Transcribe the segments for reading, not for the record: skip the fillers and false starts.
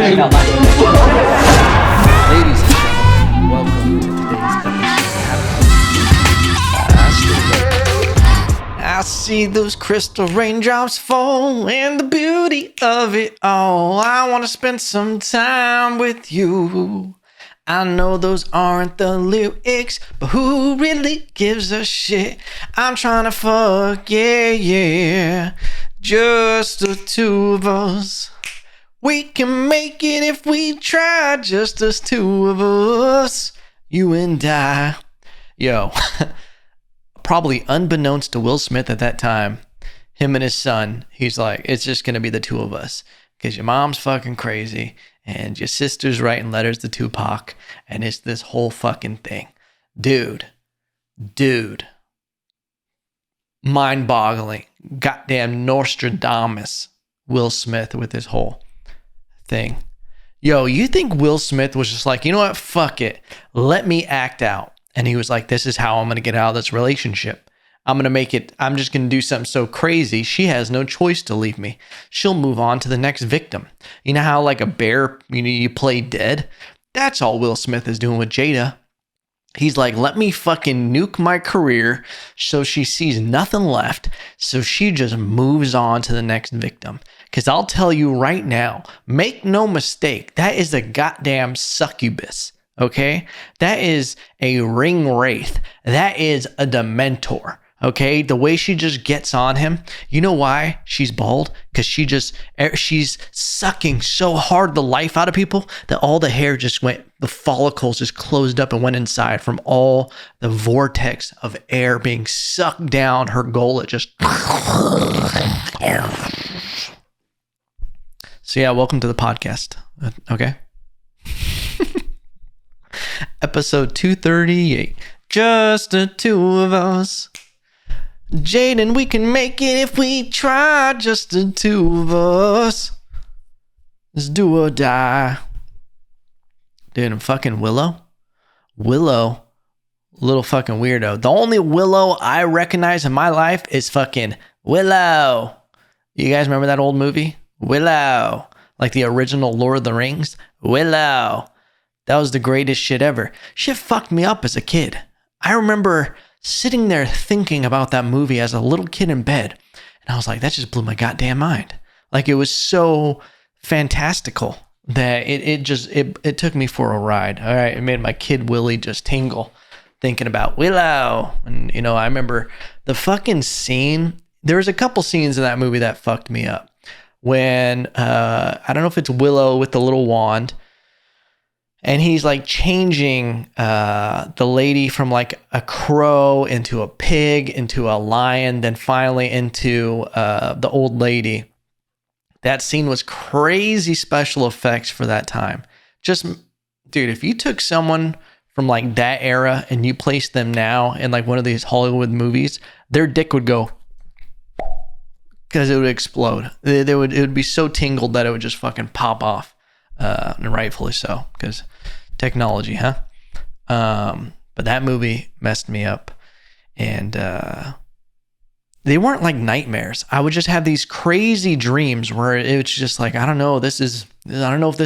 saying out loud. Ladies and gentlemen, welcome to today's episode. I see those crystal raindrops fall and the beauty of it all. I want to spend some time with you. I know those aren't the lyrics, but who really gives a shit? I'm trying to fuck, yeah. Just the two of us. We can make it if we try, just us two of us. You and I. Yo, probably unbeknownst to Will Smith at that time, him and his son, he's like, it's just going to be the two of us. Because your mom's fucking crazy, and your sister's writing letters to Tupac, and it's this whole fucking thing. Dude. Mind-boggling. Goddamn Nostradamus. Will Smith with his whole thing. Yo, you think Will Smith was just like, you know what? Fuck it. Let me act out. And he was like, this is how I'm going to get out of this relationship. I'm just going to do something so crazy, she has no choice to leave me. She'll move on to the next victim. You know how like a bear, you play dead? That's all Will Smith is doing with Jada. He's like, let me fucking nuke my career so she sees nothing left, so she just moves on to the next victim. Because I'll tell you right now, make no mistake, that is a goddamn succubus, okay? That is a ring wraith. That is a dementor. Okay, the way she just gets on him, you know why she's bald? Because she's sucking so hard the life out of people that all the hair just went, the follicles just closed up and went inside from all the vortex of air being sucked down her gullet. Just so yeah, welcome to the podcast. Okay, episode 238. Just the two of us. Jaden, we can make it if we try, just the two of us. Let's do or die. Dude, and fucking Willow, little fucking weirdo. The only Willow I recognize in my life is fucking Willow. You guys remember that old movie? Willow. Like the original Lord of the Rings? Willow. That was the greatest shit ever. Shit fucked me up as a kid. I remember sitting there thinking about that movie as a little kid in bed. And I was like, that just blew my goddamn mind. Like, it was so fantastical that it took me for a ride. All right. It made my kid Willie just tingle thinking about Willow. And, I remember the fucking scene. There was a couple scenes in that movie that fucked me up. When, I don't know if it's Willow with the little wand, and he's like changing the lady from like a crow into a pig, into a lion, then finally into the old lady. That scene was crazy special effects for that time. Just, dude, if you took someone from like that era and you placed them now in like one of these Hollywood movies, their dick would go, because it would explode. It would be so tingled that it would just fucking pop off. And rightfully so, because technology, huh? But that movie messed me up, and they weren't like nightmares. I would just have these crazy dreams where it was just like, I don't know if this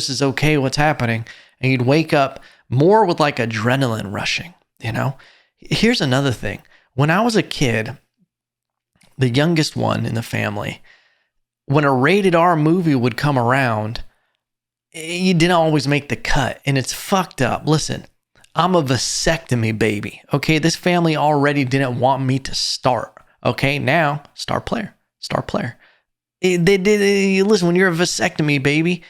is okay, what's happening? And you'd wake up more with like adrenaline rushing, Here's another thing. When I was a kid, the youngest one in the family, when a rated R movie would come around, you didn't always make the cut, and it's fucked up. Listen, I'm a vasectomy baby, okay? This family already didn't want me to start, okay? Now, star player. Listen, when you're a vasectomy baby,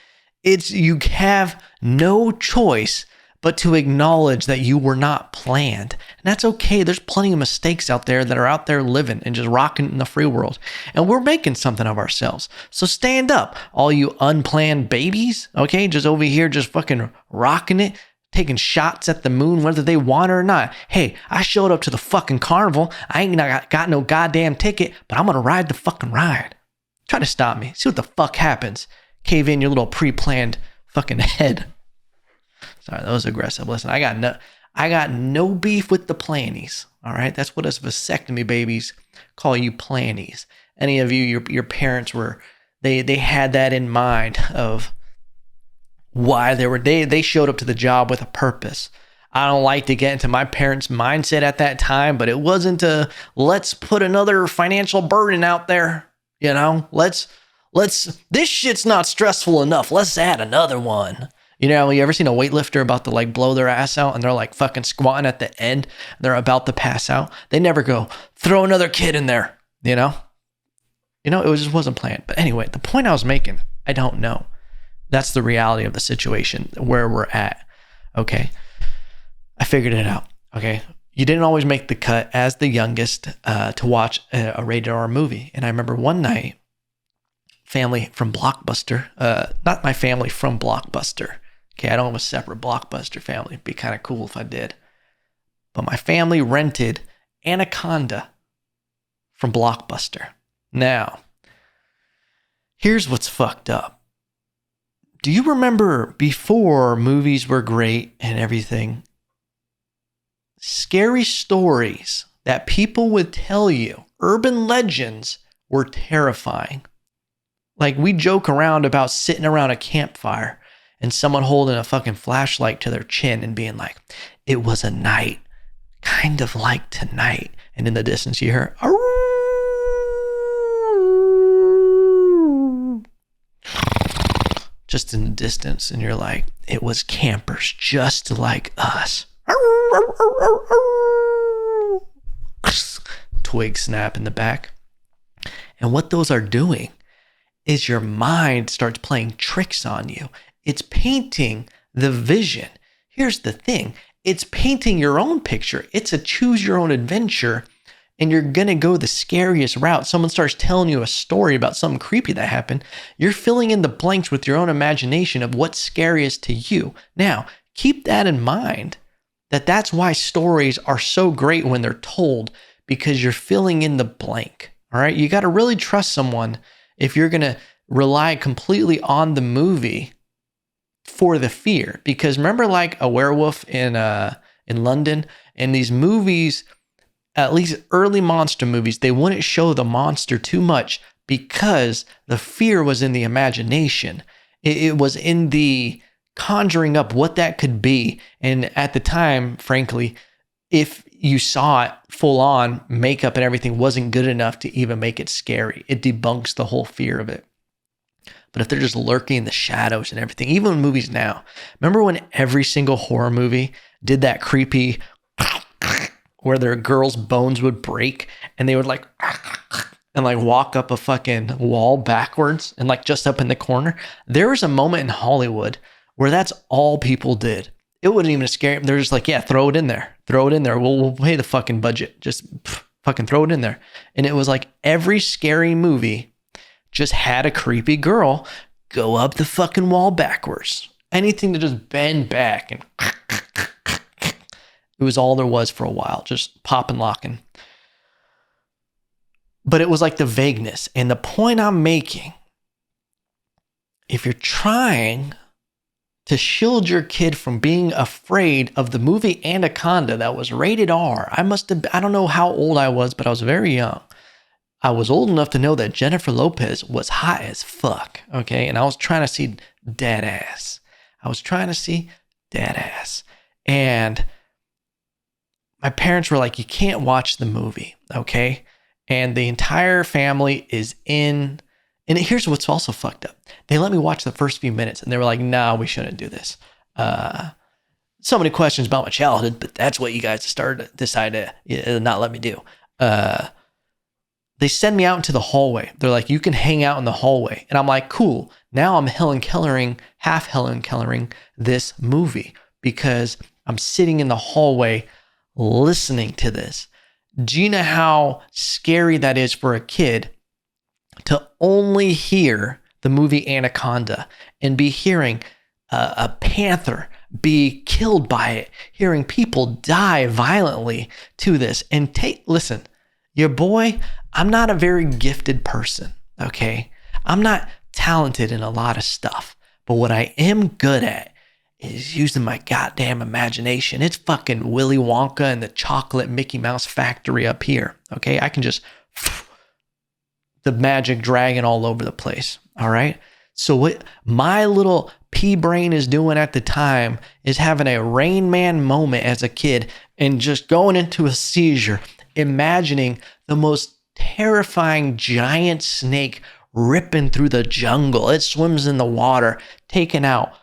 you have no choice but to acknowledge that you were not planned. And that's okay. There's plenty of mistakes out there that are out there living and just rocking in the free world. And we're making something of ourselves. So stand up, all you unplanned babies, okay? Just over here, just fucking rocking it, taking shots at the moon, whether they want it or not. Hey, I showed up to the fucking carnival. I ain't got no goddamn ticket, but I'm gonna ride the fucking ride. Try to stop me. See what the fuck happens. Cave in your little pre-planned fucking head. Sorry, that was aggressive. Listen, I got no beef with the plannies. All right, that's what us vasectomy babies call you, plannies. Any of you, your parents were, they had that in mind of why they showed up to the job with a purpose. I don't like to get into my parents' mindset at that time, but it wasn't a let's put another financial burden out there. You know, let's this shit's not stressful enough. Let's add another one. You know, you ever seen a weightlifter about to like blow their ass out and they're like fucking squatting at the end and they're about to pass out? They never go, throw another kid in there, you know? You know, it just wasn't planned. But anyway, the point I was making, I don't know. That's the reality of the situation where we're at. Okay. I figured it out. Okay. You didn't always make the cut as the youngest to watch a rated R movie. And I remember one night, family from Blockbuster, not my family from Blockbuster. Okay. I don't have a separate Blockbuster family. It'd be kind of cool if I did. But my family rented Anaconda from Blockbuster. Now, here's what's fucked up. Do you remember before movies were great and everything, scary stories that people would tell you, urban legends, were terrifying? Like, we joke around about sitting around a campfire and someone holding a fucking flashlight to their chin and being like, it was a night, kind of like tonight. And in the distance you hear, just in the distance, and you're like, it was campers just like us. Twig snap in the back. And what those are doing is your mind starts playing tricks on you. It's painting the vision. Here's the thing. It's painting your own picture. It's a choose your own adventure. And you're going to go the scariest route. Someone starts telling you a story about something creepy that happened. You're filling in the blanks with your own imagination of what's scariest to you. Now, keep that in mind, that's why stories are so great when they're told, because you're filling in the blank. All right. You got to really trust someone if you're going to rely completely on the movie for the fear. Because remember, like a werewolf in London, and these movies, at least early monster movies, they wouldn't show the monster too much because the fear was in the imagination. It was in the conjuring up what that could be. And at the time, frankly, if you saw it full on, makeup and everything wasn't good enough to even make it scary. It debunks the whole fear of it. But if they're just lurking in the shadows and everything, even in movies now, remember when every single horror movie did that creepy where their girls' bones would break and they would like and like walk up a fucking wall backwards and like just up in the corner? There was a moment in Hollywood where that's all people did. It wasn't even a scary. They're just like, yeah, throw it in there. Throw it in there. We'll pay the fucking budget. Just fucking throw it in there. And it was like every scary movie just had a creepy girl go up the fucking wall backwards. Anything to just bend back and it was all there was for a while, just pop and locking. But it was like the vagueness. And the point I'm making, if you're trying to shield your kid from being afraid of the movie Anaconda that was rated R, I don't know how old I was, but I was very young. I was old enough to know that Jennifer Lopez was hot as fuck, okay? And I was trying to see dead ass. And my parents were like, you can't watch the movie, okay? And the entire family is in. And here's what's also fucked up. They let me watch the first few minutes and they were like, no, we shouldn't do this. So many questions about my childhood, but that's what you guys decided to not let me do. They send me out into the hallway. They're like, you can hang out in the hallway. And I'm like, cool. Now I'm half Helen Kellering this movie because I'm sitting in the hallway listening to this. Do you know how scary that is for a kid to only hear the movie Anaconda and be hearing a panther be killed by it, hearing people die violently to this? And listen, your boy, I'm not a very gifted person, okay? I'm not talented in a lot of stuff, but what I am good at is using my goddamn imagination. It's fucking Willy Wonka and the chocolate Mickey Mouse factory up here, okay? I can just the magic dragon all over the place, all right? So what my little P Brain is doing at the time is having a Rain Man moment as a kid and just going into a seizure, imagining the most terrifying giant snake ripping through the jungle. It swims in the water, taking out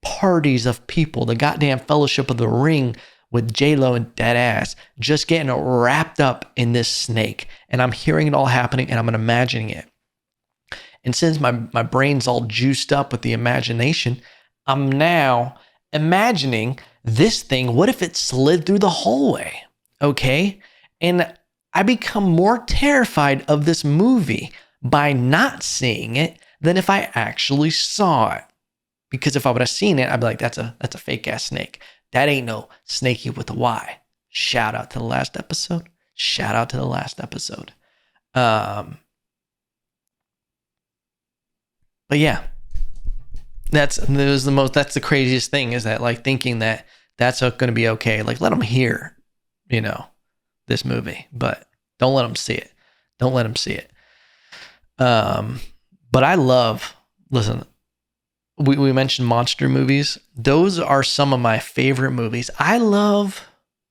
parties of people. The goddamn Fellowship of the Ring with J-Lo and Deadass, just getting wrapped up in this snake. And I'm hearing it all happening and I'm imagining it. And since my brain's all juiced up with the imagination, I'm now imagining this thing. What if it slid through the hallway? Okay. And I become more terrified of this movie by not seeing it than if I actually saw it. Because if I would have seen it, I'd be like, that's a fake ass snake. That ain't no Snakey with a Y. Shout out to the last episode. But yeah, that's the craziest thing, is that like thinking that that's going to be okay. Like, let them hear, this movie, but don't let them see it. But I listen, we mentioned monster movies. Those are some of my favorite movies. I love,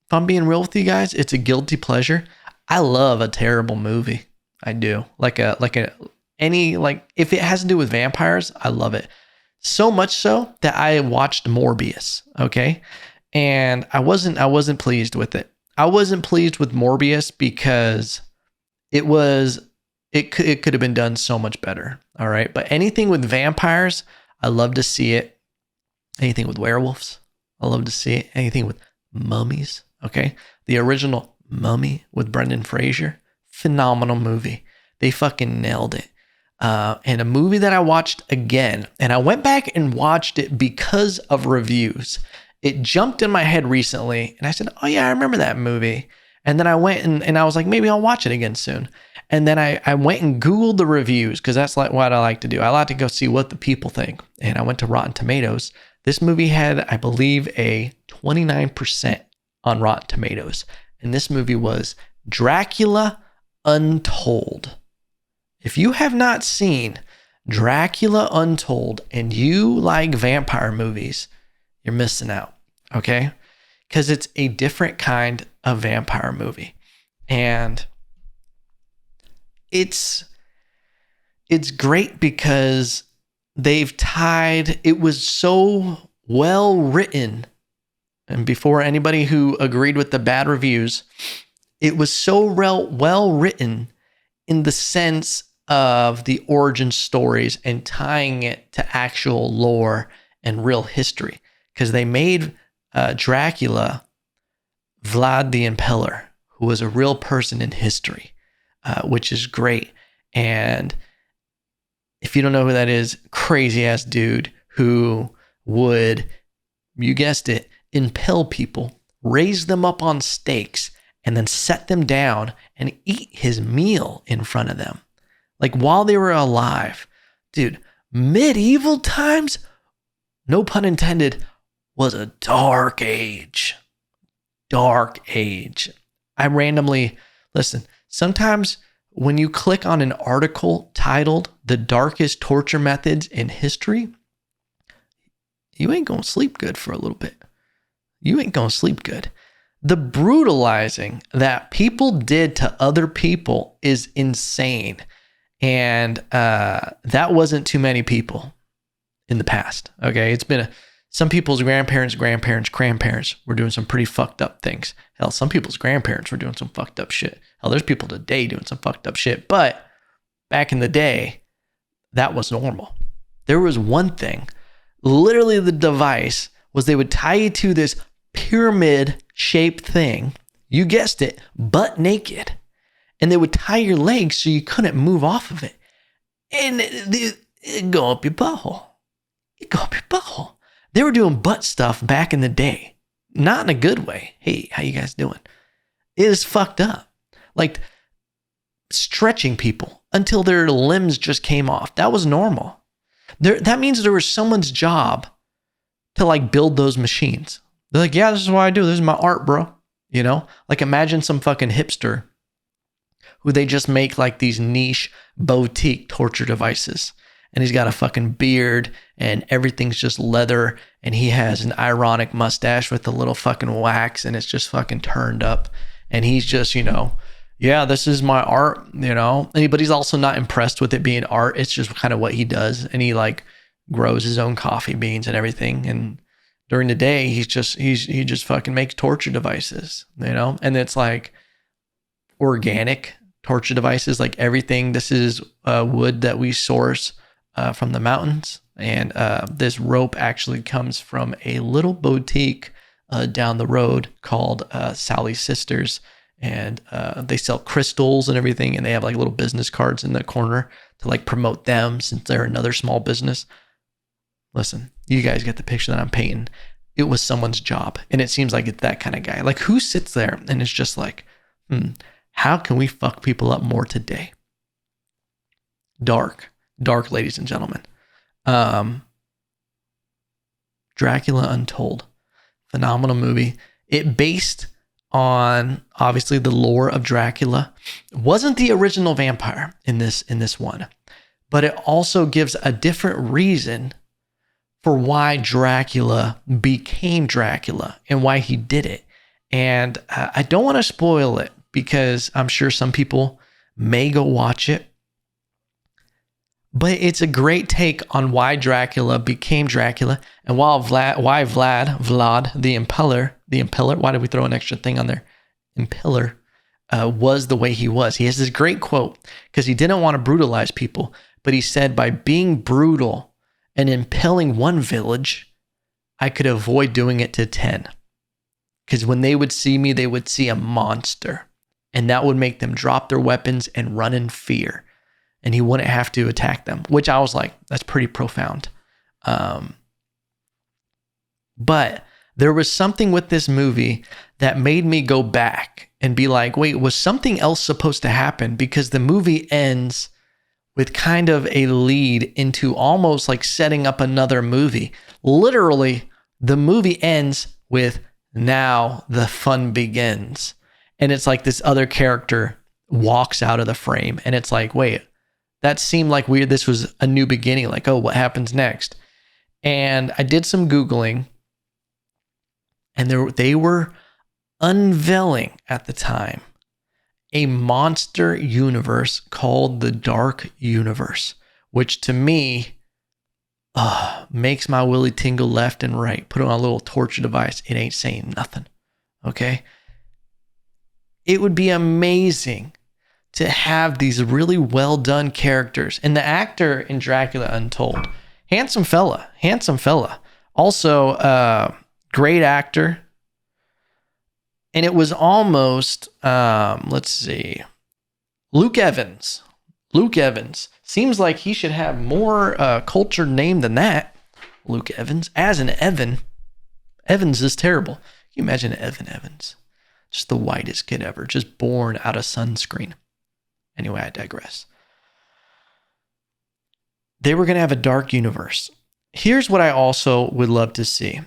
if I'm being real with you guys, it's a guilty pleasure. I love a terrible movie. I do. If it has to do with vampires, I love it. So much so that I watched Morbius, okay? And I wasn't pleased with it. I wasn't pleased with Morbius because it could have been done so much better, all right? But anything with vampires, I love to see it. Anything with werewolves, I love to see it. Anything with mummies, okay? The original Mummy with Brendan Fraser, phenomenal movie. They fucking nailed it. And a movie that I watched again, and I went back and watched it because of reviews. It jumped in my head recently, and I said, oh yeah, I remember that movie. And then I went and I was like, maybe I'll watch it again soon. And then I went and Googled the reviews, because that's like what I like to do. I like to go see what the people think. And I went to Rotten Tomatoes. This movie had, I believe, a 29% on Rotten Tomatoes. And this movie was Dracula Untold. If you have not seen Dracula Untold and you like vampire movies, you're missing out, okay? Because it's a different kind of vampire movie. And it's great because it was so well written. And before anybody who agreed with the bad reviews, it was so well written in the sense of the origin stories and tying it to actual lore and real history. Because they made Dracula Vlad the Impaler, who was a real person in history, which is great. And if you don't know who that is, crazy ass dude who would, you guessed it, impale people, raise them up on stakes, and then set them down and eat his meal in front of them. Like while they were alive. Dude, medieval times, no pun intended, was a dark age. Dark age. I randomly, listen, sometimes when you click on an article titled The Darkest Torture Methods in History, you ain't gonna sleep good for a little bit. The brutalizing that people did to other people is insane. And that wasn't too many people in the past. Okay. It's been some people's grandparents were doing some pretty fucked up things. Hell, some people's grandparents were doing some fucked up shit. Hell, there's people today doing some fucked up shit. But back in the day, that was normal. There was one thing. Literally, the device was they would tie you to this pyramid-shaped thing. You guessed it, butt naked. And they would tie your legs so you couldn't move off of it. And it'd go up your butthole. They were doing butt stuff back in the day. Not in a good way. Hey, how you guys doing? It is fucked up. Like stretching people until their limbs just came off. That was normal. That means there was someone's job to like build those machines. They're like, yeah, this is what I do. This is my art, bro. You know, like imagine some fucking hipster who they just make like these niche boutique torture devices. and he's got a fucking beard and everything's just leather, and he has an ironic mustache with a little fucking wax, and it's just fucking turned up, and he's just, yeah, this is my art, but he's also not impressed with it being art. It's just kind of what he does, and he like grows his own coffee beans and everything, and during the day he just fucking makes torture devices, and it's like organic torture devices, like everything. This is wood that we source from the mountains, and this rope actually comes from a little boutique down the road called Sally's Sisters, and they sell crystals and everything, and they have like little business cards in the corner to like promote them since they're another small business. Listen, you guys get the picture that I'm painting. It was someone's job, and it seems like it's that kind of guy. Like, who sits there and it's just like, how can we fuck people up more today? Dark, ladies and gentlemen. Dracula Untold, phenomenal movie. It based on obviously the lore of Dracula. Wasn't the original vampire in this one, but it also gives a different reason for why Dracula became Dracula and why he did it. And I don't want to spoil it because I'm sure some people may go watch it, but it's a great take on why Dracula became Dracula, and why Vlad the Impaler, why did we throw an extra thing on there? Impaler, was the way he was. He has this great quote because he didn't want to brutalize people, but he said, by being brutal and impaling one village, I could avoid doing it to 10. Because when they would see me, they would see a monster, and that would make them drop their weapons and run in fear, and he wouldn't have to attack them, which I was like, that's pretty profound. But there was something with this movie that made me go back and be like, wait, was something else supposed to happen? Because the movie ends with kind of a lead into almost like setting up another movie. Literally, the movie ends with, now the fun begins. And it's like this other character walks out of the frame, and it's like, wait, that seemed like weird. This was a new beginning. Like, oh, what happens next? And I did some Googling, and they were unveiling at the time a monster universe called the Dark Universe, which to me makes my willy tingle left and right. Put on a little torture device. It ain't saying nothing. Okay? It would be amazing to have these really well done characters. And the actor in Dracula Untold, handsome fella. Also, great actor. And it was almost, let's see, Luke Evans. Seems like he should have more cultured name than that. Luke Evans. As an Evan. Evans is terrible. Can you imagine Evan Evans? Just the whitest kid ever. Just born out of sunscreen. Anyway, I digress. They were going to have a dark universe. Here's what I also would love to see.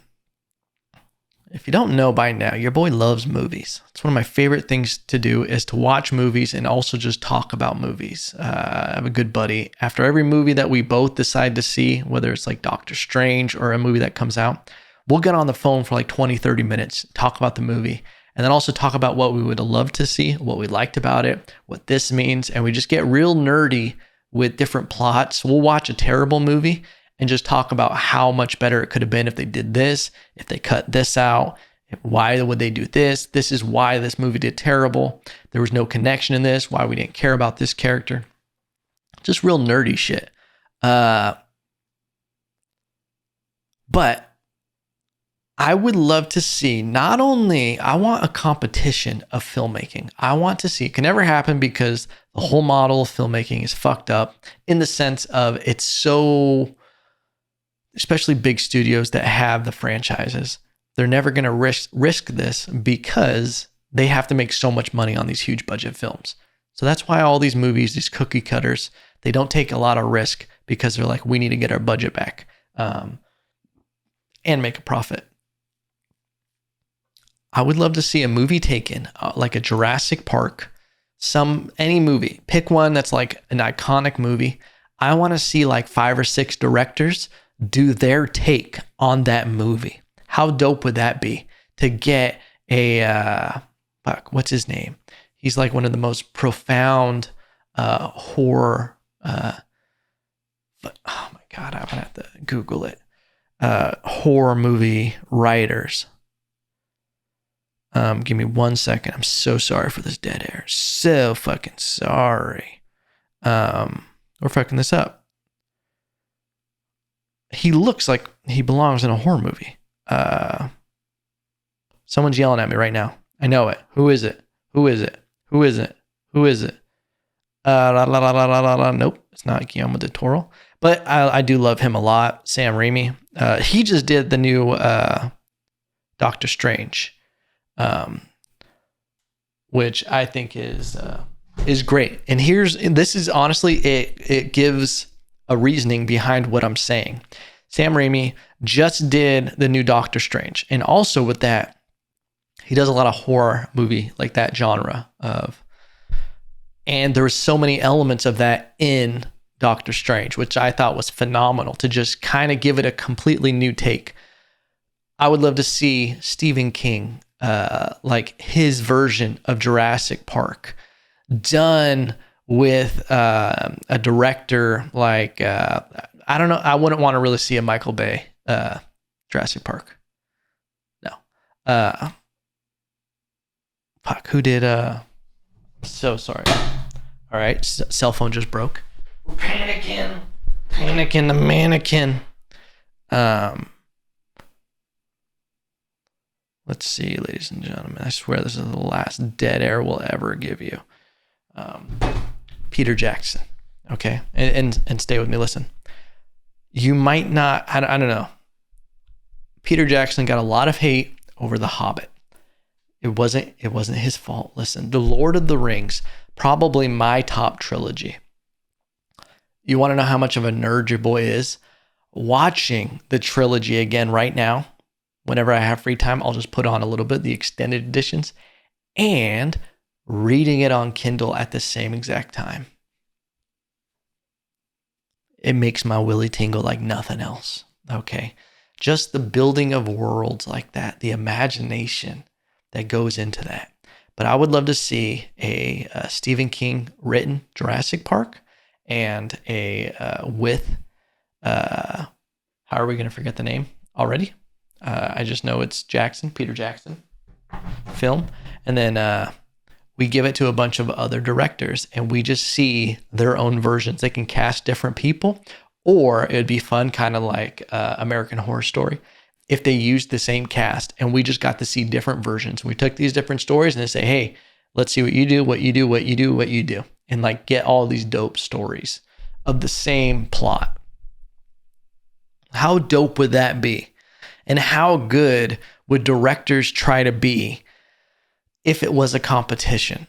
If you don't know by now, your boy loves movies. It's one of my favorite things to do is to watch movies and also just talk about movies. I have a good buddy. After every movie that we both decide to see, whether it's like Doctor Strange or a movie that comes out, we'll get on the phone for like 20, 30 minutes, talk about the movie, and then also talk about what we would have loved to see, what we liked about it, what this means, and we just get real nerdy with different plots. We'll watch a terrible movie and just talk about how much better it could have been if they did this, if they cut this out, why would they do this? This is why this movie did terrible. There was no connection in this, why we didn't care about this character. Just real nerdy shit. But I would love to see, not only, I want a competition of filmmaking. I want to see, it can never happen because the whole model of filmmaking is fucked up in the sense of it's so, especially big studios that have the franchises, they're never going to risk this because they have to make so much money on these huge budget films. So that's why all these movies, these cookie cutters, they don't take a lot of risk because they're like, we need to get our budget back and make a profit. I would love to see a movie taken, like a Jurassic Park, any movie. Pick one that's like an iconic movie. I want to see like 5 or 6 directors do their take on that movie. How dope would that be to get a, what's his name? He's like one of the most profound horror, oh my God, I'm gonna have to Google it. Horror movie writers. Give me 1 second. I'm so sorry for this dead air. So fucking sorry. We're fucking this up. He looks like he belongs in a horror movie. Someone's yelling at me right now. I know it. Who is it? Who is it? Who is it? Who is it? Nope, it's not Guillermo del Toro. But I do love him a lot. Sam Raimi. He just did the new Doctor Strange, which I think is great. And this is honestly, it gives a reasoning behind what I'm saying. Sam Raimi just did the new Doctor Strange. And also with that, he does a lot of horror movie, like that genre of, and there were so many elements of that in Doctor Strange, which I thought was phenomenal to just kind of give it a completely new take. I would love to see Stephen King, like his version of Jurassic Park, done with a director like, I don't know, I wouldn't want to really see a Michael Bay Jurassic Park. No. Fuck, who did, so sorry. All right, cell phone just broke. We're panicking the mannequin. Let's see, ladies and gentlemen. I swear this is the last dead air we'll ever give you. Peter Jackson. Okay, and stay with me. Listen, you might not. I don't know. Peter Jackson got a lot of hate over The Hobbit. It wasn't his fault. Listen, The Lord of the Rings, probably my top trilogy. You want to know how much of a nerd your boy is? Watching the trilogy again right now, whenever I have free time, I'll just put on a little bit, the extended editions, and reading it on Kindle at the same exact time. It makes my willy tingle like nothing else. Okay. Just the building of worlds like that, the imagination that goes into that. But I would love to see a Stephen King written Jurassic Park and with how are we going to forget the name already? I just know it's Peter Jackson film. And then we give it to a bunch of other directors and we just see their own versions. They can cast different people, or it would be fun, kind of like American Horror Story, if they used the same cast and we just got to see different versions. We took these different stories and they say, hey, let's see what you do, what you do, what you do, what you do. And like get all these dope stories of the same plot. How dope would that be? And how good would directors try to be if it was a competition?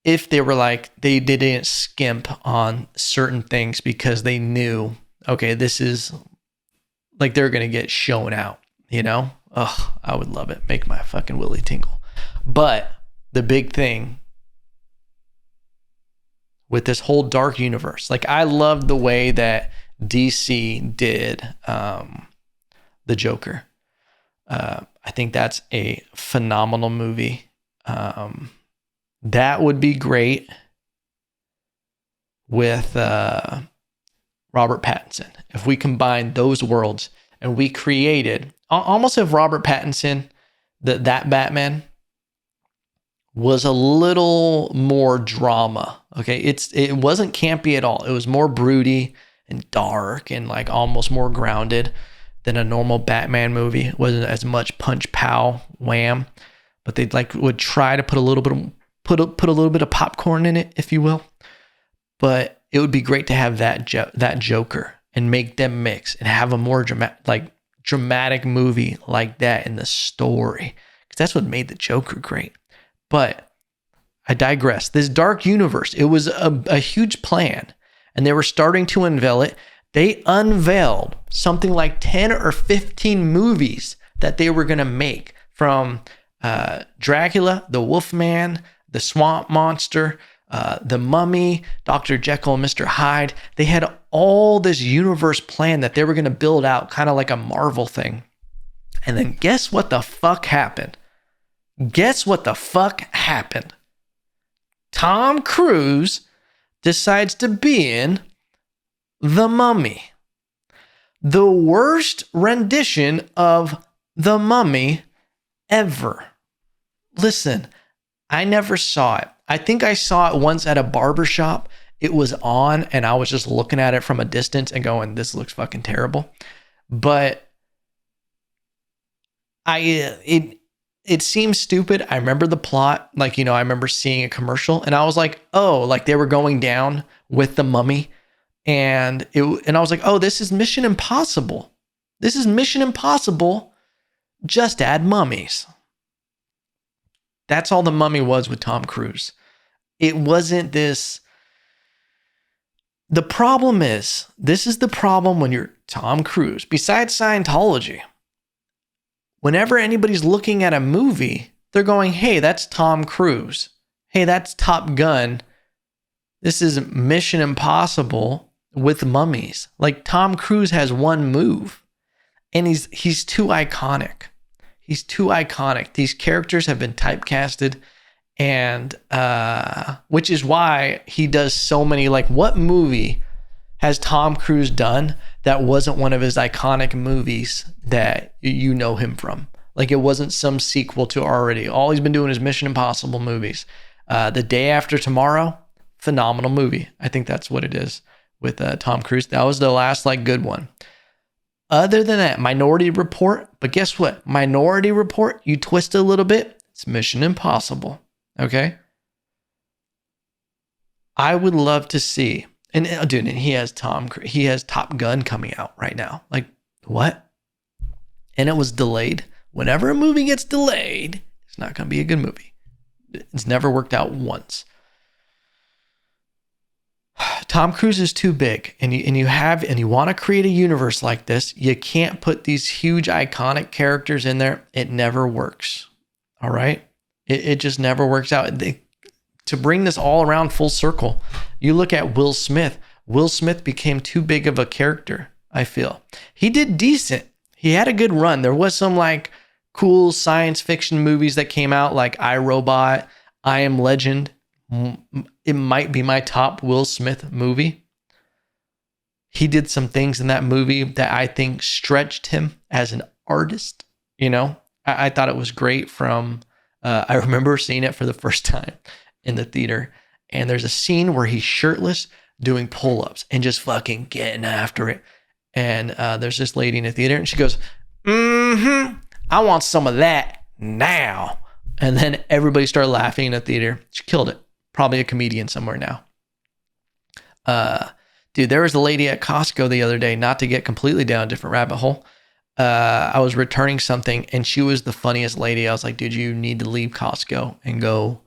If they were like, they didn't skimp on certain things because they knew, okay, this is like they're going to get shown out, you know? Ugh, I would love it. Make my fucking willy tingle. But the big thing with this whole dark universe, like I love the way that DC did the Joker. I think that's a phenomenal movie. That would be great with Robert Pattinson. If we combine those worlds and we created, almost if Robert Pattinson, that Batman was a little more drama. Okay, it wasn't campy at all. It was more broody and dark and like almost more grounded than a normal Batman movie. It wasn't as much punch, pow, wham, but they like would try to put a little bit of popcorn in it, if you will. But it would be great to have that Joker and make them mix and have a more dramatic movie like that in the story, because that's what made the Joker great. But I digress. This dark universe, it was a huge plan, and they were starting to unveil it. They unveiled something like 10 or 15 movies that they were going to make, from Dracula, the Wolfman, the Swamp Monster, The Mummy, Dr. Jekyll and Mr. Hyde. They had all this universe plan that they were going to build out, kind of like a Marvel thing. And then guess what the fuck happened? Guess what the fuck happened? Tom Cruise decides to be in The Mummy. The worst rendition of The Mummy ever. Listen, I never saw it. I think I saw it once at a barbershop. It was on and I was just looking at it from a distance and going, this looks fucking terrible. But it seems stupid. I remember the plot. Like, you know, I remember seeing a commercial and I was like, oh, like they were going down with the mummy. And I was like, oh, this is Mission Impossible. This is Mission Impossible. Just add mummies. That's all the Mummy was with Tom Cruise. It wasn't this. The problem is, this is the problem when you're Tom Cruise. Besides Scientology, whenever anybody's looking at a movie, they're going, hey, that's Tom Cruise. Hey, that's Top Gun. This is Mission Impossible with mummies. Like, Tom Cruise has one move, and he's too iconic. He's too iconic. These characters have been typecasted, and which is why he does so many. Like, what movie has Tom Cruise done that wasn't one of his iconic movies that you know him from? Like, it wasn't some sequel to already. All he's been doing is Mission Impossible movies. The Day After Tomorrow, phenomenal movie. I think that's what it is with Tom Cruise. That was the last like good one. Other than that, Minority Report. But guess what? Minority Report, you twist it a little bit, it's Mission Impossible. Okay? I would love to see, and dude, and he has Top Gun coming out right now. Like, what? And it was delayed. Whenever a movie gets delayed, it's not going to be a good movie. It's never worked out once. Tom Cruise is too big, and you want to create a universe like this. You can't put these huge iconic characters in there. It never works. All right, it just never works out. To bring this all around full circle, you look at Will Smith. Will Smith became too big of a character. I feel he did decent. He had a good run. There was some like cool science fiction movies that came out, like iRobot, I Am Legend. It might be my top Will Smith movie. He did some things in that movie that I think stretched him as an artist. You know, I thought it was great I remember seeing it for the first time in the theater. And there's a scene where he's shirtless doing pull-ups and just fucking getting after it. And there's this lady in the theater and she goes, I want some of that now. And then everybody started laughing in the theater. She killed it. Probably a comedian somewhere now. Dude, there was a lady at Costco the other day, not to get completely down a different rabbit hole. I was returning something and she was the funniest lady. I was like, dude, you need to leave Costco and go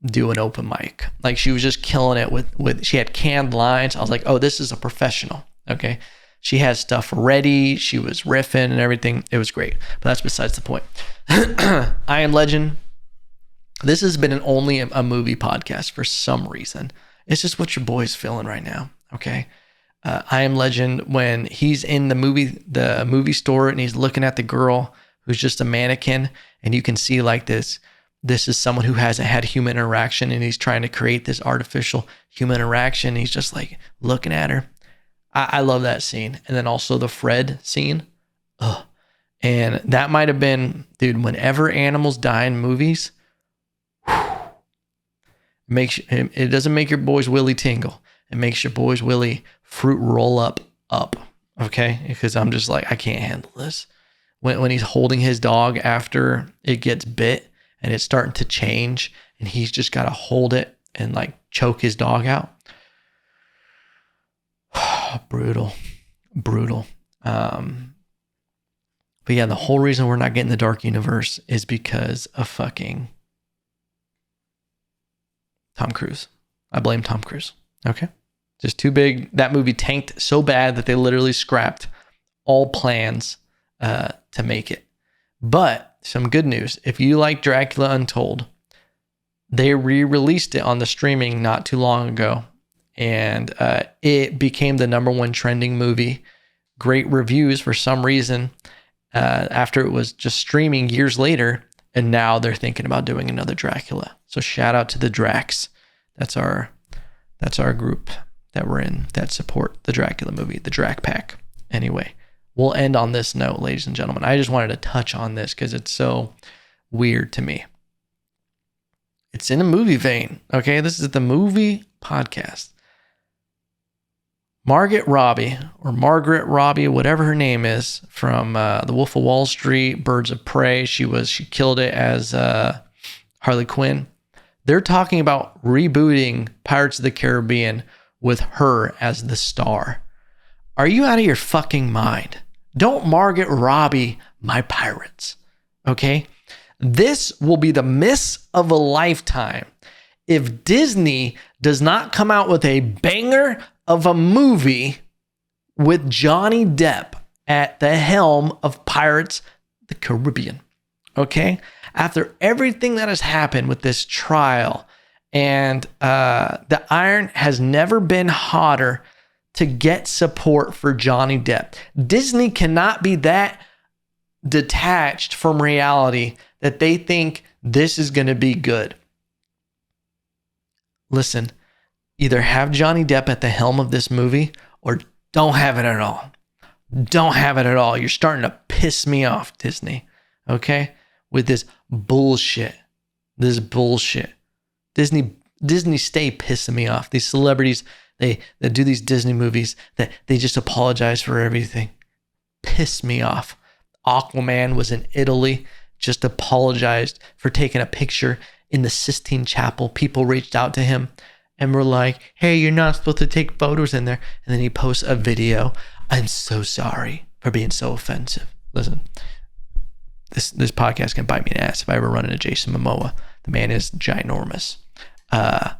do an open mic. Like, she was just killing it with she had canned lines. I was like, oh, this is a professional. Okay. She had stuff ready. She was riffing and everything. It was great. But that's besides the point. I Am Legend. This has been only a movie podcast for some reason. It's just what your boy's feeling right now. Okay. I Am Legend, when he's in the movie store and he's looking at the girl who's just a mannequin, and you can see like this is someone who hasn't had human interaction, and he's trying to create this artificial human interaction. He's just like looking at her. I love that scene. And then also the Fred scene. Ugh. And that might have been, dude, whenever animals die in movies, it doesn't make your boy's willy tingle. It makes your boy's willy fruit roll up. Okay? Because I'm just like, I can't handle this. When he's holding his dog after it gets bit and it's starting to change, and he's just got to hold it and like choke his dog out. Brutal. But yeah, the whole reason we're not getting the Dark Universe is because of fucking Tom Cruise. I blame Tom Cruise. Okay. Just too big. That movie tanked so bad that they literally scrapped all plans to make it. But some good news. If you like Dracula Untold, They re-released it on the streaming not too long ago, and it became the number one trending movie. Great reviews for some reason after it was just streaming years later, and now they're thinking about doing another Dracula. So shout out to the Dracs. That's our group that we're in that support the Dracula movie, the Drac Pack. Anyway, we'll end on this note, ladies and gentlemen. I just wanted to touch on this because it's so weird to me. It's in a movie vein, okay? This is the movie podcast. Margot Robbie, or Margaret Robbie, whatever her name is, from The Wolf of Wall Street, Birds of Prey. She killed it as Harley Quinn. They're talking about rebooting Pirates of the Caribbean with her as the star. Are you out of your fucking mind? Don't Margot Robbie my pirates, okay? This will be the miss of a lifetime if Disney does not come out with a banger of a movie with Johnny Depp at the helm of Pirates of the Caribbean. Okay? After everything that has happened with this trial, and the iron has never been hotter to get support for Johnny Depp. Disney cannot be that detached from reality that they think this is going to be good. Listen, either have Johnny Depp at the helm of this movie or don't have it at all. Don't have it at all. You're starting to piss me off, Disney. Okay? With this bullshit. Disney stay pissing me off. These celebrities, they do these Disney movies that they just apologize for everything. Piss me off. Aquaman was in Italy, just apologized for taking a picture in the Sistine Chapel. People reached out to him and were like, hey, you're not supposed to take photos in there. And then he posts a video. I'm so sorry for being so offensive. Listen, this podcast can bite me in the ass if I ever run into Jason Momoa. The man is ginormous. But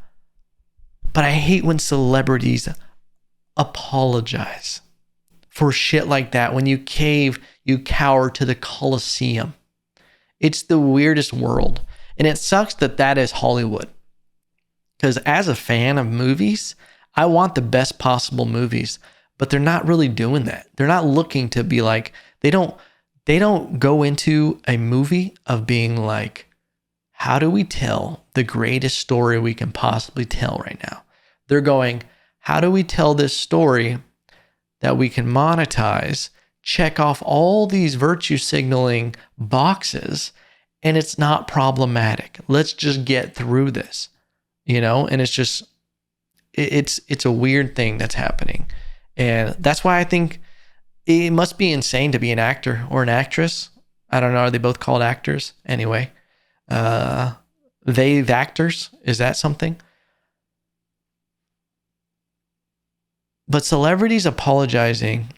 I hate when celebrities apologize for shit like that. When you cave, you cower to the Colosseum. It's the weirdest world. And it sucks that is Hollywood. Because as a fan of movies, I want the best possible movies, but they're not really doing that. They're not looking to be like, they don't go into a movie of being like, how do we tell the greatest story we can possibly tell right now? They're going, how do we tell this story that we can monetize, check off all these virtue signaling boxes, and it's not problematic. Let's just get through this, and it's just, it's a weird thing that's happening. And that's why I think it must be insane to be an actor or an actress. I don't know. Are they both called actors? Anyway, they actors, is that something? But celebrities apologizing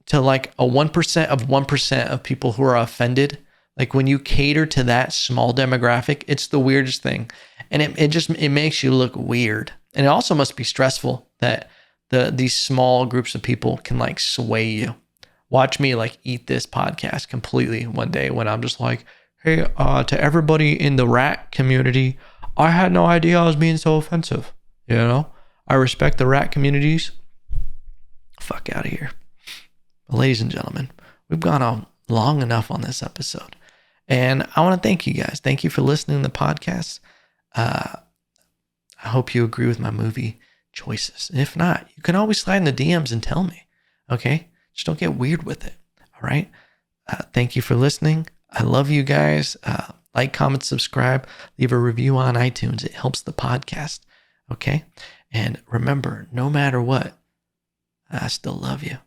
to like a 1% of 1% of people who are offended, like when you cater to that small demographic, it's the weirdest thing. And it makes you look weird. And it also must be stressful that these small groups of people can like sway you. Watch me like eat this podcast completely one day when I'm just like, hey, to everybody in the rat community, I had no idea I was being so offensive. I respect the rat communities. Fuck out of here. But ladies and gentlemen, we've gone on long enough on this episode. And I want to thank you guys. Thank you for listening to the podcast. I hope you agree with my movie choices. And if not, you can always slide in the DMs and tell me. Okay? Just don't get weird with it. All right? Thank you for listening. I love you guys. Like, comment, subscribe, leave a review on iTunes. It helps the podcast. Okay? And remember, no matter what, I still love you.